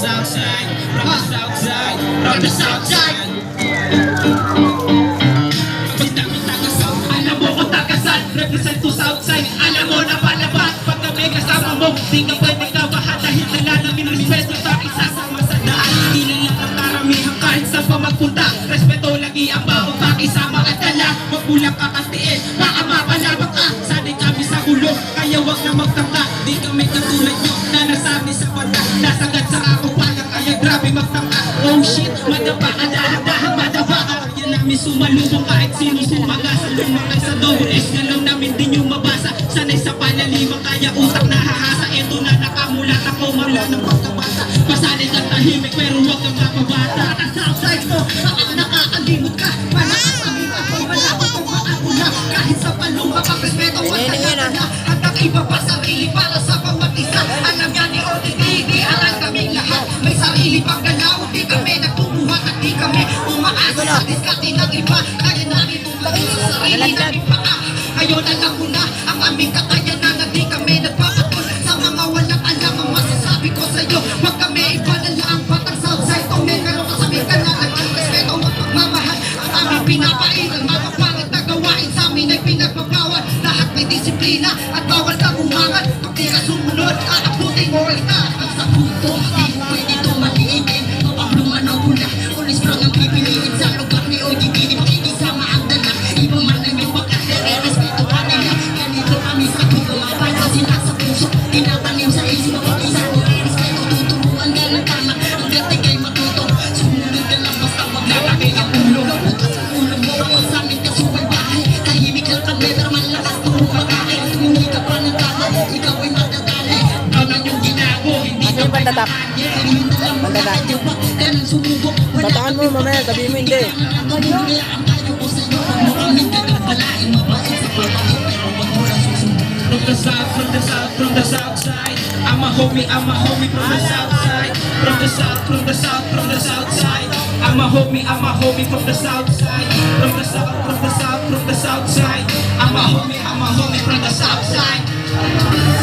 south side, from the south side, from the south side. Alam mo kung tagasan, represent to south side. Alam mo na palaban, pag kami kasama mo, di ka pwede kabahan dahil nalalamin respeto tayo isasama sa daan. Di na lang ang karamihan kahit saan pa magpunta. Respeto lagi ang bawat pakisama at dala. Magbulang ka kastiin, baka mapalabang ka. Sanay kami sa gulo, kaya wag na magtangka. Di kami katulad nyo na nasabi sa banda. Nasagad sa ako pala, kaya grabe magtangka. Oh shit, madaba ka, dahan-dahan madaba ka. Kaya namin sumalubong kahit sino sumaga. Sa lumakay sa double S na lang namin di nyo mabasa. Sanay sa panaliman, kaya utak nahahasa. Eto na nakamulat ako mula ng pagkabata. Pasanay kang tahimik pero wag kang mapabata. At sa outside mo, baka nakakalimot ka. Malakasabi ka, malapot kung makakula. Kahit sa palunga, pag-respeto wala na. At ang iba pa sarili para sa bawat isa. Alam yan ni OTT, di alam kaming lahat. May sarili pang galaw, di kami nagtubuhat at di kami umaasa sa diskarte ng iba. Kaya namin tumagin sa sarili ng paa. Ngayon alam mo na ang aming kakayanan na di kami nagpapatol. Sa mga walang alam ang masasabi ko sa'yo. Wag kami iba na lang patang southside to me. Pero kasabi ka na nag-respeto magpagmamahal. Ang aming pinapairal, mga pangit na gawain sa amin ay pinagbabawal. Lahat may disiplina at bawal kang umangat. Pag di ka sumunod, aabutin mo kita. Ang sa puto, di mo pwede tumaliitin. Kapabluman ang pula, ulis prang ang pipiliin. Sa lugar ni OGB, di makikisama ang dala. Iba man ay may pagkakere, respeto ka nila. Ganito kami sa puto, mapalasin sa puso. Tinatanim sa isip, mag-isa ko ay respeto. Tuturuan ka ng tama, hanggang tigay matuto. Sumunod ka lang, basta wag lalaki ang ulo. Bukas ang ulo mo, ang sa amin kasubay bahay. Tahimik lang kami, pero malakas turo mag-akin. Hindi ka pa ng tama, ikaw ay matadali. Ganon yung ginago, hindi ka pa Pandadak. Tataan mo mamaya, sabihin mo hindi. From the south, from the south, from the south side. I'm a homie from the south side. From the south, from the south, from the south side. I'm a homie from the south side. From the south, from the south, from the south side. I'm a homie from the south side.